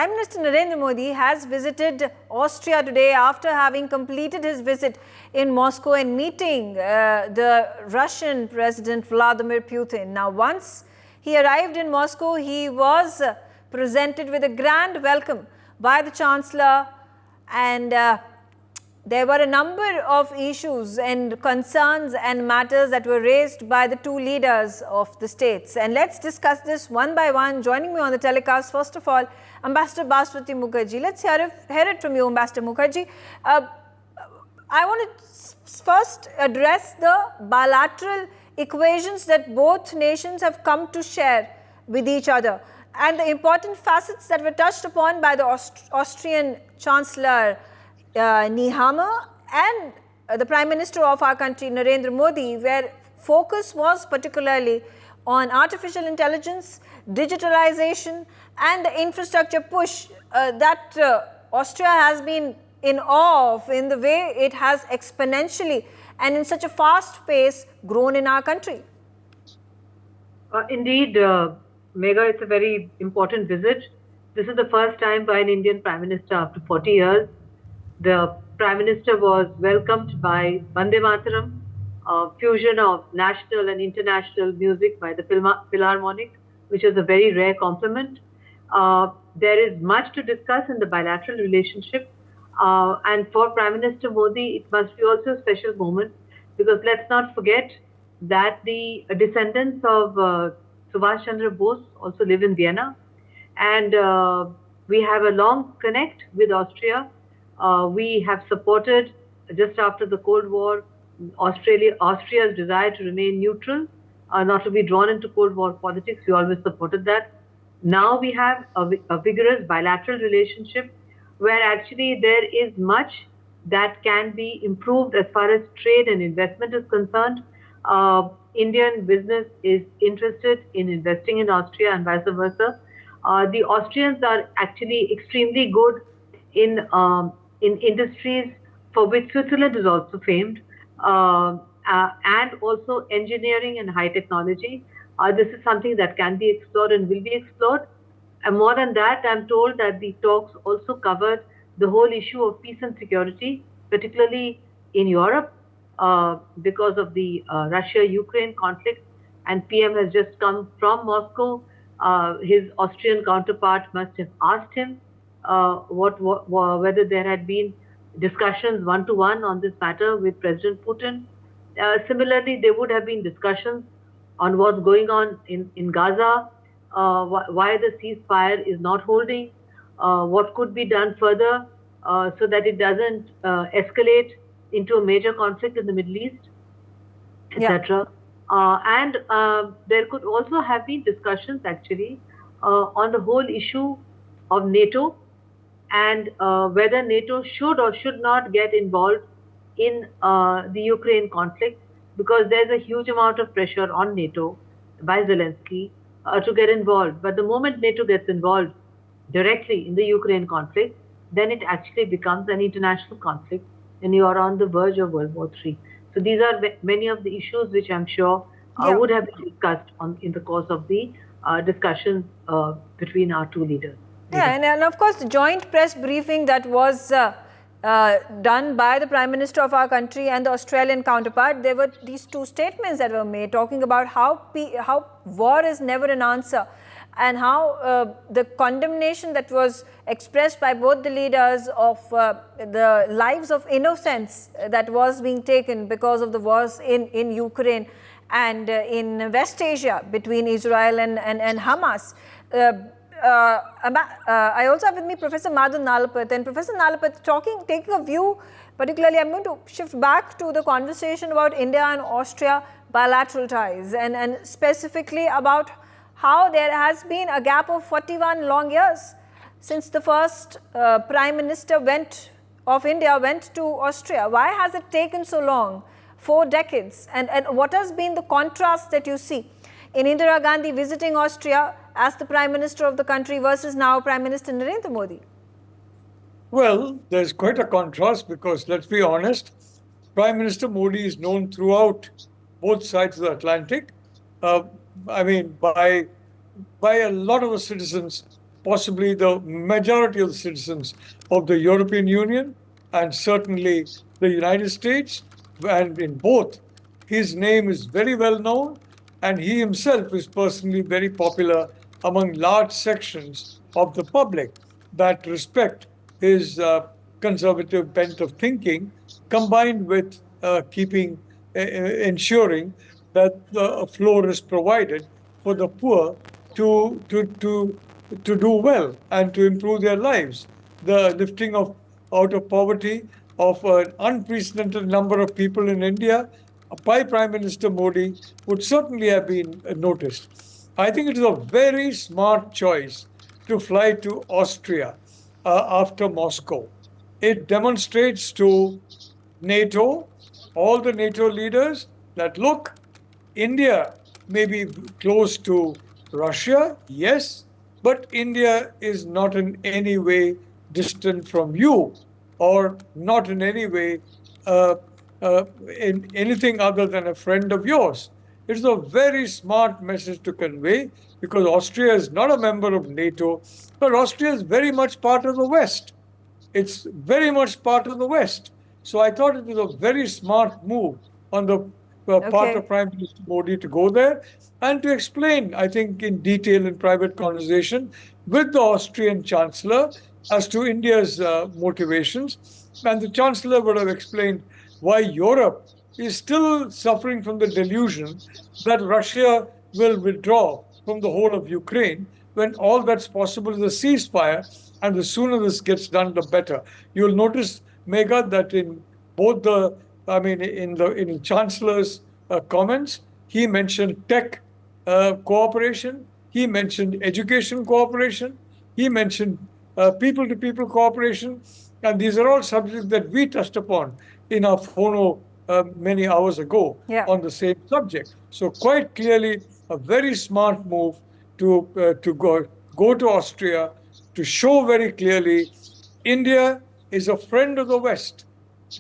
Prime Minister Narendra Modi has visited Austria today after having completed his visit in Moscow and meeting the Russian President Vladimir Putin. Now, once he arrived in Moscow, he was presented with a grand welcome by the Chancellor, and there were a number of issues and concerns and matters that were raised by the two leaders of the states. And let's discuss this one by one. Joining me on the telecast, first of all, Ambassador Baswati Mukherjee. Let's hear it from you, Ambassador Mukherjee. I want to first address the bilateral equations that both nations have come to share with each other and the important facets that were touched upon by the Austrian Chancellor Nehammer and the Prime Minister of our country, Narendra Modi, where focus was particularly on artificial intelligence, digitalization and the infrastructure push that Austria has been in awe of in the way it has exponentially and in such a fast pace grown in our country. Indeed, Megha, it's a very important visit. This is the first time by an Indian Prime Minister after 40 years. The Prime Minister was welcomed by Vande Mataram, a fusion of national and international music by the Philharmonic, which is a very rare compliment. There is much to discuss in the bilateral relationship. And for Prime Minister Modi, it must be also a special moment because let's not forget that the descendants of Subhash Chandra Bose also live in Vienna. And we have a long connect with Austria. We have supported, just after the Cold War, Austria's desire to remain neutral, not to be drawn into Cold War politics. We always supported that. Now we have a vigorous bilateral relationship where actually there is much that can be improved as far as trade and investment is concerned. Indian business is interested in investing in Austria and vice versa. The Austrians are actually extremely good in industries for which Switzerland is also famed, and also engineering and high technology. This is something that can be explored and will be explored. And more than that, I'm told that the talks also covered the whole issue of peace and security, particularly in Europe, because of the Russia-Ukraine conflict. And PM has just come from Moscow. His Austrian counterpart must have asked him whether there had been discussions one-to-one on this matter with President Putin. Similarly, there would have been discussions on what's going on in Gaza, why the ceasefire is not holding, what could be done further so that it doesn't escalate into a major conflict in the Middle East, etc. And there could also have been discussions actually on the whole issue of NATO and whether NATO should or should not get involved in the Ukraine conflict, because there's a huge amount of pressure on NATO by Zelensky to get involved. But the moment NATO gets involved directly in the Ukraine conflict, then it actually becomes an international conflict and you are on the verge of World War III. So these are many of the issues which I'm sure would have been discussed in the course of the discussions between our two leaders. Yeah, and of course, the joint press briefing that was done by the Prime Minister of our country and the Australian counterpart, there were these two statements that were made talking about how war is never an answer and how the condemnation that was expressed by both the leaders of the lives of innocents that was being taken because of the wars in Ukraine and in West Asia between Israel and Hamas. I also have with me Professor Madhu Nalapat, and Professor Nalapat, taking a view, particularly I'm going to shift back to the conversation about India and Austria bilateral ties and specifically about how there has been a gap of 41 long years since the first Prime Minister of India went to Austria. Why has it taken so long? 4 decades. And what has been the contrast that you see in Indira Gandhi visiting Austria as the Prime Minister of the country versus now Prime Minister Narendra Modi? Well, there's quite a contrast because, let's be honest, Prime Minister Modi is known throughout both sides of the Atlantic. I mean, by a lot of the citizens possibly the majority of the citizens of the European Union and certainly the United States. And in both, his name is very well known, and he himself is personally very popular among large sections of the public that respect his conservative bent of thinking, combined with ensuring that a floor is provided for the poor to, to, to, to do well and to improve their lives. The lifting of out of poverty of an unprecedented number of people in India by Prime Minister Modi would certainly have been noticed. I think it is a very smart choice to fly to Austria after Moscow. It demonstrates to NATO, all the NATO leaders, that look, India may be close to Russia, yes, but India is not in any way distant from you or not in any way in anything other than a friend of yours. It's a very smart message to convey because Austria is not a member of NATO, but Austria is very much part of the West. It's very much part of the West. So I thought it was a very smart move on the part of Prime Minister Modi to go there and to explain, I think, in detail in private conversation with the Austrian Chancellor as to India's motivations. And the Chancellor would have explained why Europe is still suffering from the delusion that Russia will withdraw from the whole of Ukraine when all that's possible is a ceasefire, and the sooner this gets done, the better. You'll notice, Megha, that in both in the Chancellor's comments, he mentioned tech cooperation, he mentioned education cooperation, he mentioned people-to-people cooperation, and these are all subjects that we touched upon in our phono many hours ago on the same subject. So quite clearly, a very smart move to go to Austria to show very clearly India is a friend of the West.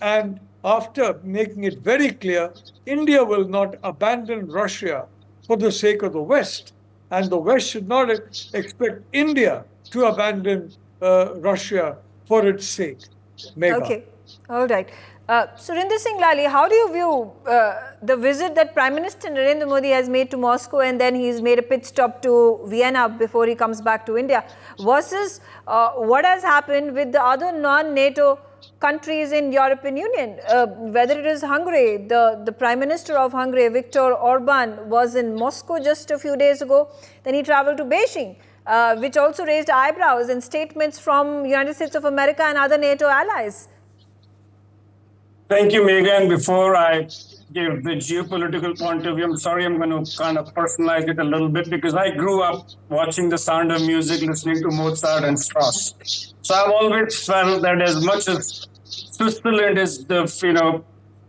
And after making it very clear, India will not abandon Russia for the sake of the West. And the West should not expect India to abandon Russia for its sake. Megha. Okay, all right. Surinder Singh Lali, how do you view the visit that Prime Minister Narendra Modi has made to Moscow and then he's made a pit stop to Vienna before he comes back to India versus what has happened with the other non-NATO countries in European Union, whether it is Hungary, the Prime Minister of Hungary, Viktor Orban, was in Moscow just a few days ago, then he traveled to Beijing, which also raised eyebrows and statements from United States of America and other NATO allies. Thank you, Megan. Before I give the geopolitical point of view, I'm sorry, I'm going to kind of personalize it a little bit because I grew up watching The Sound of Music, listening to Mozart and Strauss. So I've always felt that as much as Switzerland is the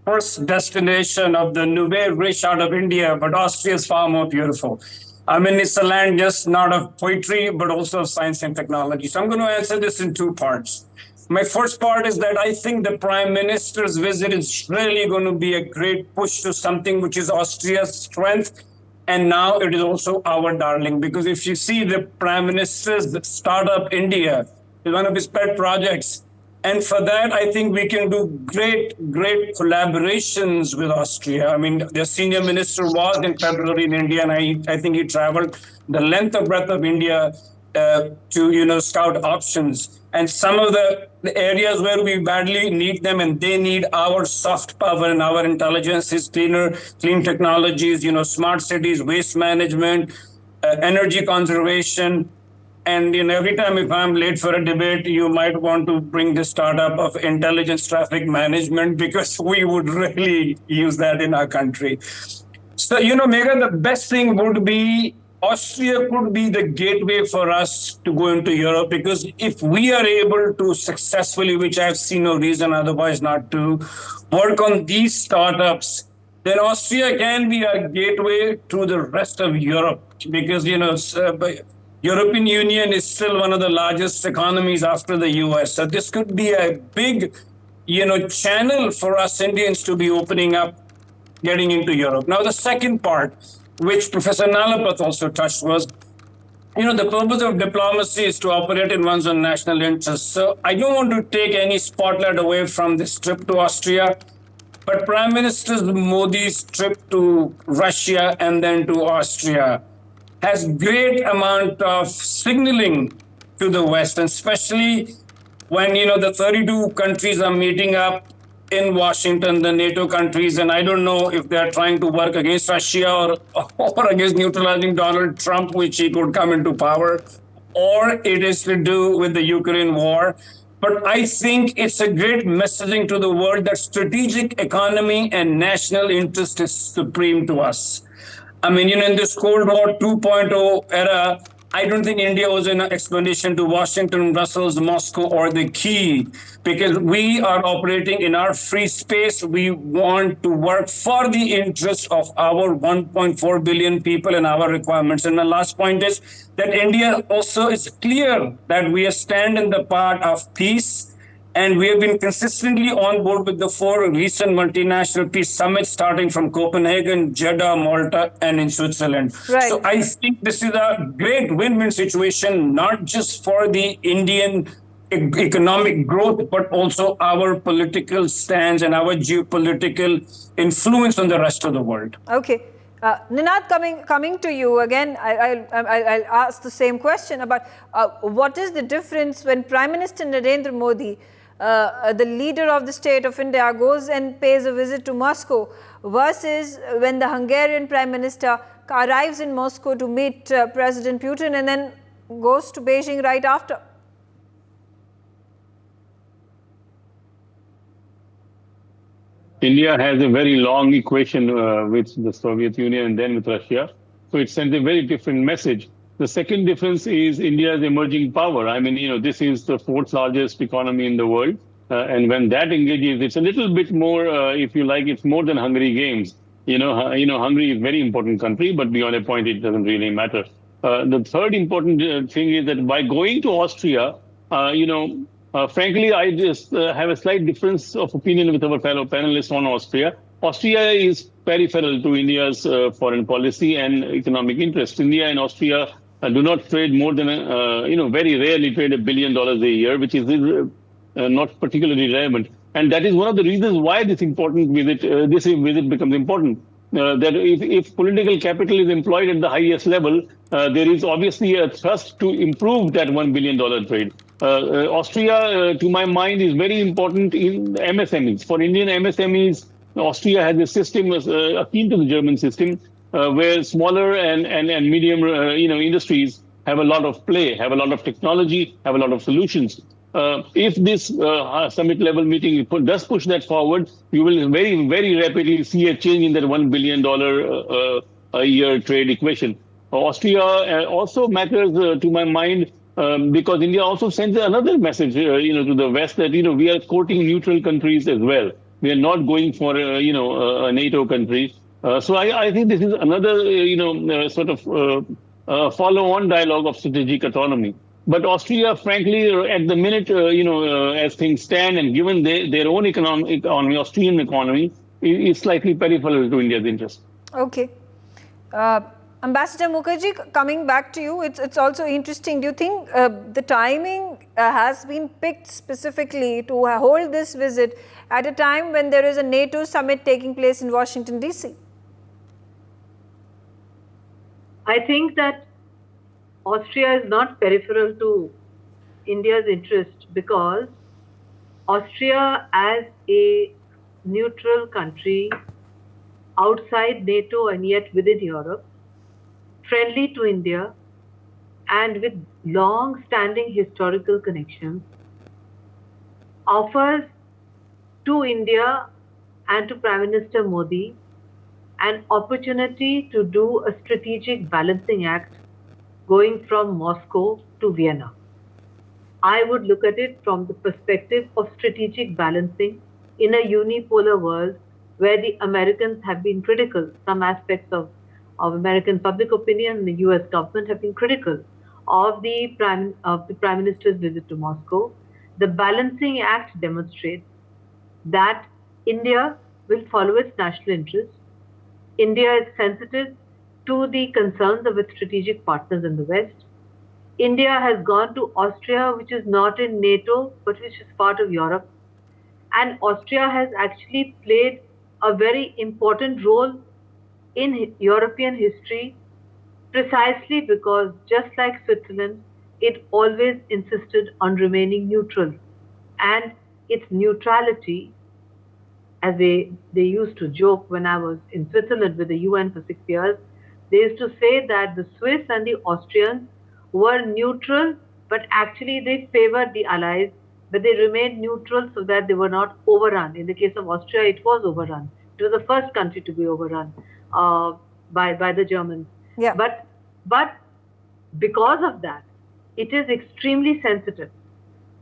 first destination of the nouvelle riche out of India, but Austria is far more beautiful. I mean, it's a land just not of poetry, but also of science and technology. So I'm going to answer this in two parts. My first part is that I think the Prime Minister's visit is really going to be a great push to something which is Austria's strength. And now it is also our darling, because if you see the Prime Minister's startup India is one of his pet projects. And for that, I think we can do great collaborations with Austria. I mean, the senior minister was in February in India, and I think he traveled the length and breadth of India to scout options. And some of the areas where we badly need them and they need our soft power and our intelligence is clean technologies, smart cities, waste management, energy conservation. And every time if I'm late for a debate, you might want to bring the startup of intelligence traffic management because we would really use that in our country. So, Megha, the best thing would be Austria could be the gateway for us to go into Europe, because if we are able to successfully, which I've seen no reason otherwise not to, work on these startups, then Austria can be a gateway to the rest of Europe, because, European Union is still one of the largest economies after the US. So this could be a big, channel for us Indians to be opening up, getting into Europe. Now, the second part, which Professor Nalapath also touched, was the purpose of diplomacy is to operate in one's own national interest. So I don't want to take any spotlight away from this trip to Austria, but Prime Minister Modi's trip to Russia and then to Austria has great amount of signaling to the West, and especially when the 32 countries are meeting up in Washington, the NATO countries, and I don't know if they're trying to work against Russia or against neutralizing Donald Trump, which he could come into power, or it is to do with the Ukraine war. But I think it's a great messaging to the world that strategic economy and national interest is supreme to us. I mean, in this Cold War 2.0 era, I don't think India was an expedition to Washington, Brussels, Moscow, or the Key, because we are operating in our free space. We want to work for the interests of our 1.4 billion people and our requirements. And the last point is that India also is clear that we stand in the path of peace. And we have been consistently on board with the 4 recent multinational peace summits, starting from Copenhagen, Jeddah, Malta, and in Switzerland. Right. So I think this is a great win-win situation, not just for the Indian economic growth, but also our political stance and our geopolitical influence on the rest of the world. Okay. Ninad, coming to you again, I'll ask the same question about what is the difference when Prime Minister Narendra Modi, the leader of the state of India, goes and pays a visit to Moscow versus when the Hungarian Prime Minister arrives in Moscow to meet President Putin and then goes to Beijing right after? India has a very long equation with the Soviet Union and then with Russia. So it sends a very different message. The second difference is India's emerging power. I mean, this is the 4th largest economy in the world. And when that engages, it's a little bit more, if you like, it's more than Hungary Games. Hungary is a very important country, but beyond a point, it doesn't really matter. The third important thing is that by going to Austria, frankly, I just have a slight difference of opinion with our fellow panelists on Austria. Austria is peripheral to India's foreign policy and economic interest. India and Austria do not trade more than, very rarely trade $1 billion a year, which is not particularly relevant. And that is one of the reasons why this visit becomes important. That if political capital is employed at the highest level, there is obviously a thrust to improve that $1 billion trade. Austria, to my mind, is very important in MSMEs. For Indian MSMEs, Austria has a system akin to the German system, where smaller and medium, industries have a lot of play, have a lot of technology, have a lot of solutions. If this summit level meeting does push that forward, you will very, very rapidly see a change in that $1 billion a year trade equation. Austria also matters to my mind because India also sends another message, to the West that, we are courting neutral countries as well. We are not going for, a NATO country. So I think this is another, sort of follow-on dialogue of strategic autonomy. But Austria, frankly, at the minute, as things stand and given their own economy, Austrian economy, is slightly peripheral to India's interest. Okay. Ambassador Mukherjee, coming back to you, it's also interesting. Do you think the timing has been picked specifically to hold this visit at a time when there is a NATO summit taking place in Washington, D.C.? I think that Austria is not peripheral to India's interest because Austria, as a neutral country outside NATO and yet within Europe, friendly to India and with long-standing historical connections, offers to India and to Prime Minister Modi an opportunity to do a strategic balancing act going from Moscow to Vienna. I would look at it from the perspective of strategic balancing in a unipolar world where the Americans have been critical. Some aspects of American public opinion and the US government have been critical of the Prime Minister's visit to Moscow. The balancing act demonstrates that India will follow its national interests. India is sensitive to the concerns of its strategic partners in the West. India has gone to Austria, which is not in NATO, but which is part of Europe. And Austria has actually played a very important role in European history precisely because, just like Switzerland, it always insisted on remaining neutral. And its neutrality, as they used to joke when I was in Switzerland with the UN for 6 years, they used to say that the Swiss and the Austrians were neutral, but actually they favored the Allies, but they remained neutral so that they were not overrun. In the case of Austria, it was overrun. It was the first country to be overrun by the Germans. Yeah. But because of that, it is extremely sensitive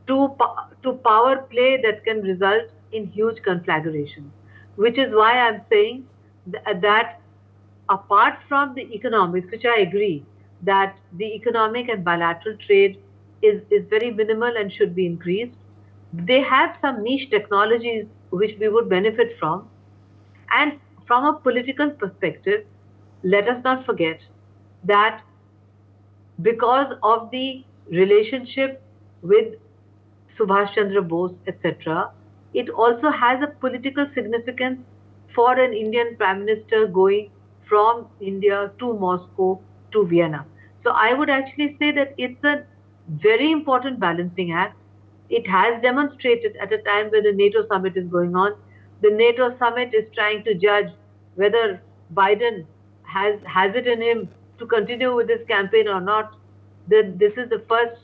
to power play that can result in huge conflagrations, which is why I'm saying that apart from the economics, which I agree that the economic and bilateral trade is very minimal and should be increased, they have some niche technologies which we would benefit from. And from a political perspective, let us not forget that because of the relationship with Subhash Chandra Bose, etc., it also has a political significance for an Indian Prime Minister going from India to Moscow to Vienna. So I would actually say that it's a very important balancing act. It has demonstrated at a time when the NATO summit is going on. The NATO summit is trying to judge whether Biden has it in him to continue with this campaign or not. This is the first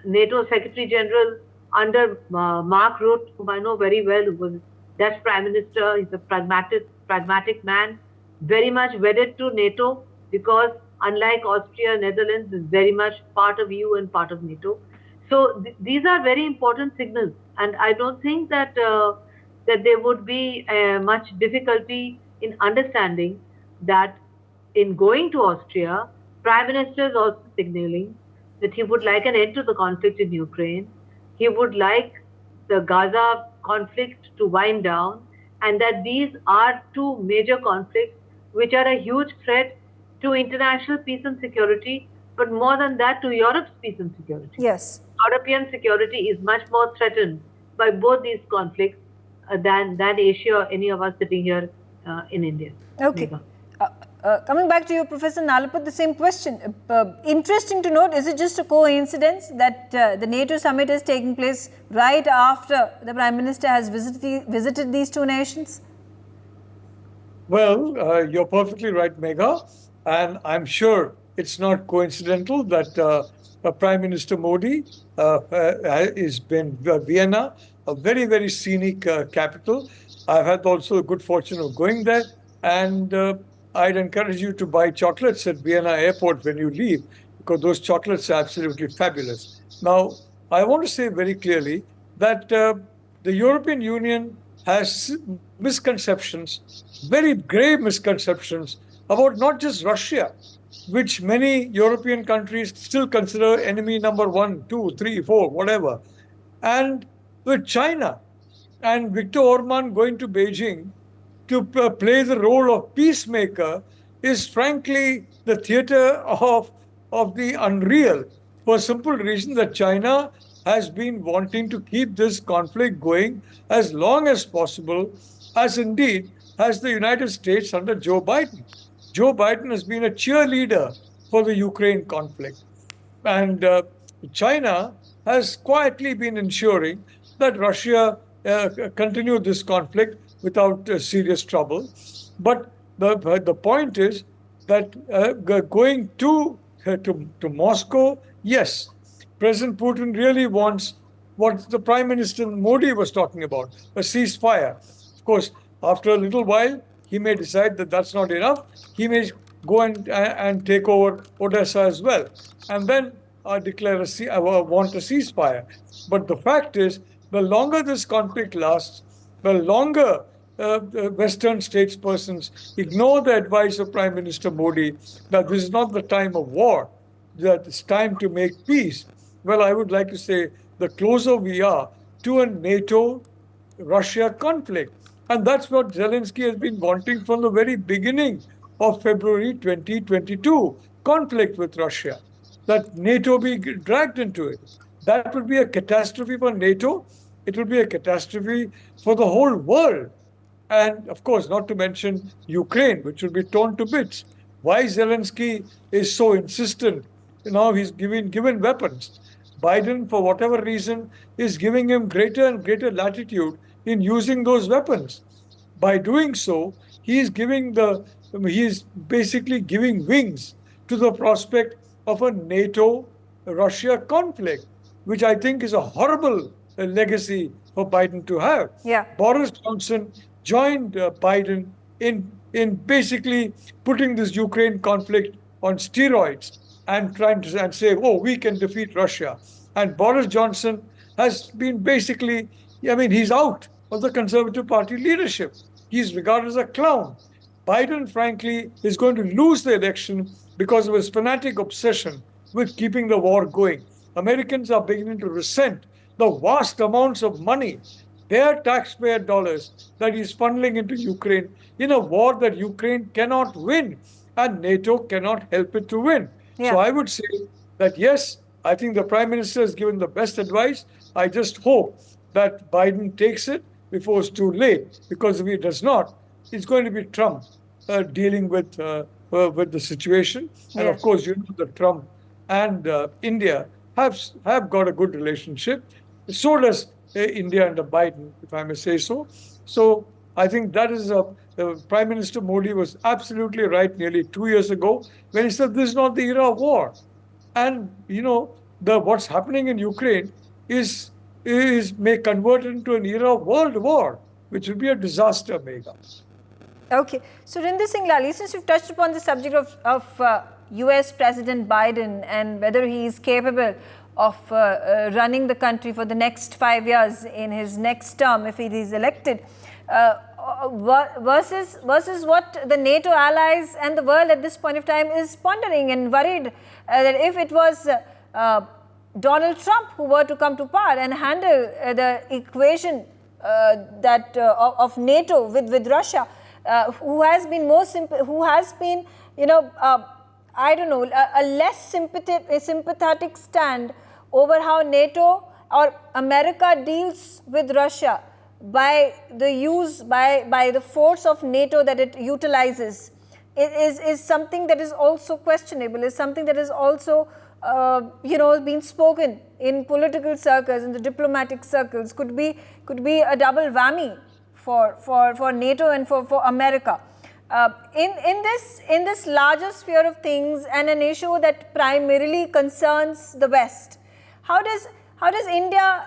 NATO Secretary General under Mark Rutte, whom I know very well, who was Dutch Prime Minister. He's a pragmatic man, very much wedded to NATO because unlike Austria, Netherlands is very much part of EU and part of NATO. So these are very important signals, and I don't think that that there would be much difficulty in understanding that in going to Austria, Prime Minister is also signaling that he would like an end to the conflict in Ukraine. He would like the Gaza conflict to wind down, and that these are two major conflicts which are a huge threat to international peace and security, but more than that, to Europe's peace and security. Yes. European security is much more threatened by both these conflicts than Asia or any of us sitting here in India. Okay. Coming back to you, Professor Nalapat, the same question. Interesting to note, is it just a coincidence that the NATO summit is taking place right after the Prime Minister has visited these two nations? Well, you're perfectly right, Megha. And I'm sure it's not coincidental that Prime Minister Modi has been Vienna, a very, very scenic capital. I've had also the good fortune of going there. And I'd encourage you to buy chocolates at Vienna airport when you leave, because those chocolates are absolutely fabulous. Now, I want to say very clearly that the European Union has misconceptions, very grave misconceptions about not just Russia, which many European countries still consider enemy number 1, 2, 3, 4, whatever, and with China and Viktor Orban going to Beijing to play the role of peacemaker is frankly the theater of the unreal, for a simple reason that China has been wanting to keep this conflict going as long as possible, as indeed has the United States under Joe Biden. Joe Biden has been a cheerleader for the Ukraine conflict. And China has quietly been ensuring that Russia continue this conflict without serious trouble. But the point is that going to Moscow, yes, President Putin really wants what the Prime Minister Modi was talking about, a ceasefire. Of course, after a little while, he may decide that that's not enough. He may go and take over Odessa as well, and then declare want a ceasefire. But the fact is, the longer this conflict lasts, the longer Western statespersons ignore the advice of Prime Minister Modi that this is not the time of war, that it's time to make peace. Well, I would like to say the closer we are to a NATO-Russia conflict. And that's what Zelensky has been wanting from the very beginning of February 2022, conflict with Russia. that NATO be dragged into it. That would be a catastrophe for NATO. It would be a catastrophe for the whole world. And of course, not to mention Ukraine, which will be torn to bits. Why Zelensky is so insistent? Now he's given weapons. Biden, for whatever reason, is giving him greater and greater latitude in using those weapons. By doing so, he is basically giving wings to the prospect of a NATO-Russia conflict, which I think is a horrible legacy for Biden to have. Yeah. Boris Johnson joined Biden in basically putting this Ukraine conflict on steroids and trying to and say, oh, we can defeat Russia. And Boris Johnson has been basically, I mean, he's out of the Conservative Party leadership. He's regarded as a clown. Biden, frankly, is going to lose the election because of his fanatic obsession with keeping the war going. Americans are beginning to resent the vast amounts of money, their taxpayer dollars, that he's funneling into Ukraine in a war that Ukraine cannot win and NATO cannot help it to win. Yeah. So I would say that, yes, I think the Prime Minister has given the best advice. I just hope that Biden takes it before it's too late, because if he does not, it's going to be Trump dealing with the situation. And of Yes. course, that Trump and India have got a good relationship. So does India under Biden, if I may say so. So I think that is Prime Minister Modi was absolutely right nearly 2 years ago when he said this is not the era of war. And what's happening in Ukraine may convert into an era of world war, which will be a disaster, Megha. Okay. So, Rinder Singh Lali, since you've touched upon the subject of US President Biden and whether he is capable of running the country for the next 5 years in his next term if he is elected, versus what the NATO allies and the world at this point of time is pondering and worried that if it was Donald Trump who were to come to power and handle the equation of NATO with Russia, who has been I don't know, a less sympathetic stand over how NATO or America deals with Russia by the force of NATO that it utilizes is something that is also questionable, is something that is also being spoken in political circles, in the diplomatic circles, could be a double whammy for NATO and for America. In this larger sphere of things and an issue that primarily concerns the West, how does India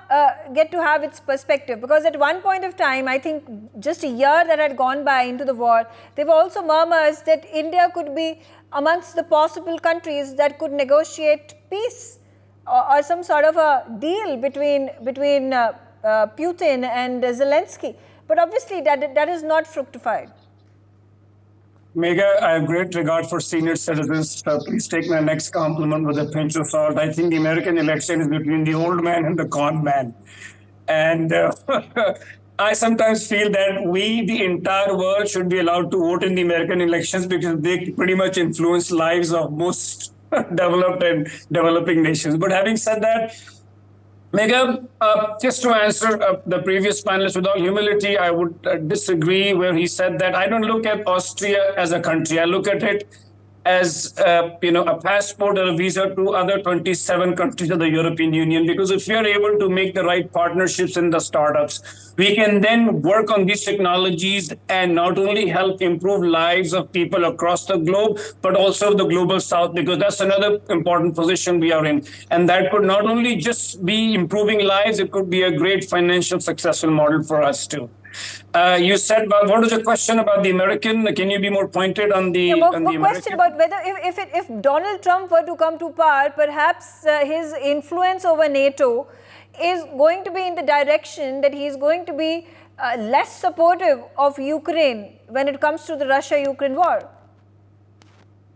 get to have its perspective? Because at one point of time, I think just a year that had gone by into the war, there were also murmurs that India could be amongst the possible countries that could negotiate peace or some sort of a deal between Putin and Zelensky. But obviously that is not fructified. Megha, I have great regard for senior citizens. Please take my next compliment with a pinch of salt. I think the American election is between the old man and the con man. And I sometimes feel that the entire world, should be allowed to vote in the American elections because they pretty much influence lives of most developed and developing nations. But having said that, Megha, just to answer the previous panelist with all humility, I would disagree where he said that I don't look at Austria as a country. I look at it as a passport or a visa to other 27 countries of the European Union. Because if we are able to make the right partnerships in the startups, we can then work on these technologies and not only help improve lives of people across the globe, but also the global south, because that's another important position we are in. And that could not only just be improving lives, it could be a great financial successful model for us too. You said, what was the question about the American? Can you be more pointed on the American? Question about whether if Donald Trump were to come to power, perhaps his influence over NATO is going to be in the direction that he is going to be less supportive of Ukraine when it comes to the Russia-Ukraine war.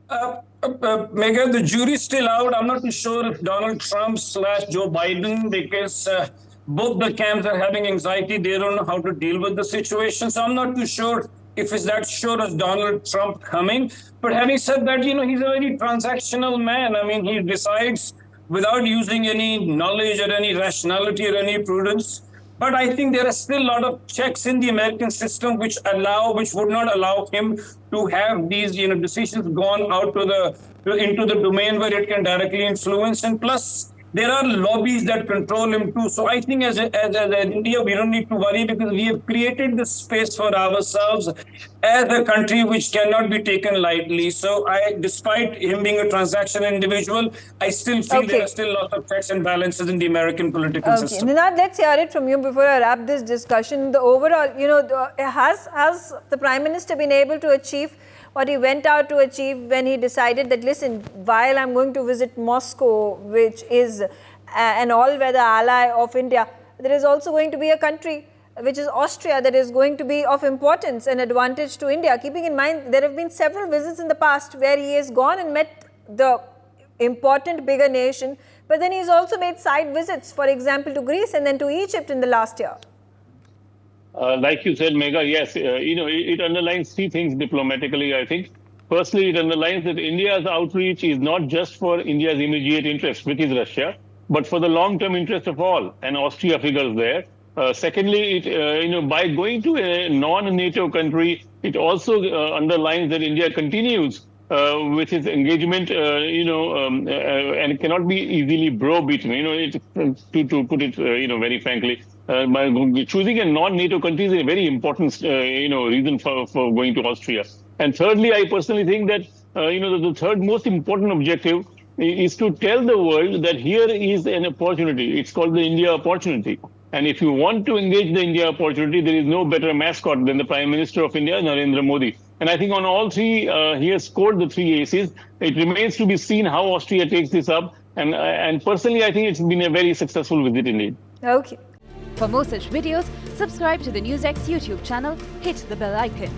Megha, the jury's still out. I'm not too sure if Donald Trump / Joe Biden, because both the camps are having anxiety. They don't know how to deal with the situation. So I'm not too sure if it's that sure as Donald Trump coming. But having said that, he's a very transactional man. I mean, he decides without using any knowledge or any rationality or any prudence. But I think there are still a lot of checks in the American system which would not allow him to have these, decisions gone out into the domain where it can directly influence. And plus, there are lobbies that control him too. So I think as India, we don't need to worry because we have created this space for ourselves as a country which cannot be taken lightly. So despite him being a transactional individual, I still feel there are still lots of checks and balances in the American political system. Ninad, let's hear it from you before I wrap this discussion. The overall, has the Prime Minister been able to achieve what he went out to achieve when he decided that, listen, while I'm going to visit Moscow, which is an all-weather ally of India, there is also going to be a country, which is Austria, that is going to be of importance and advantage to India. Keeping in mind, there have been several visits in the past where he has gone and met the important bigger nation, but then he's also made side visits, for example, to Greece and then to Egypt in the last year. Like you said, Megha, yes, it underlines three things diplomatically, I think. Firstly, it underlines that India's outreach is not just for India's immediate interest, which is Russia, but for the long-term interest of all, and Austria figures there. Secondly, by going to a non-NATO country, it also underlines that India continues with its engagement, and it cannot be easily browbeaten. To put it, very frankly. By choosing a non-NATO country is a very important, reason for going to Austria. And thirdly, I personally think that, the third most important objective is to tell the world that here is an opportunity. It's called the India opportunity. And if you want to engage the India opportunity, there is no better mascot than the Prime Minister of India, Narendra Modi. And I think on all three, he has scored the three aces. It remains to be seen how Austria takes this up. And personally, I think it's been a very successful visit indeed. Okay. For more such videos, subscribe to the NewsX YouTube channel, hit the bell icon.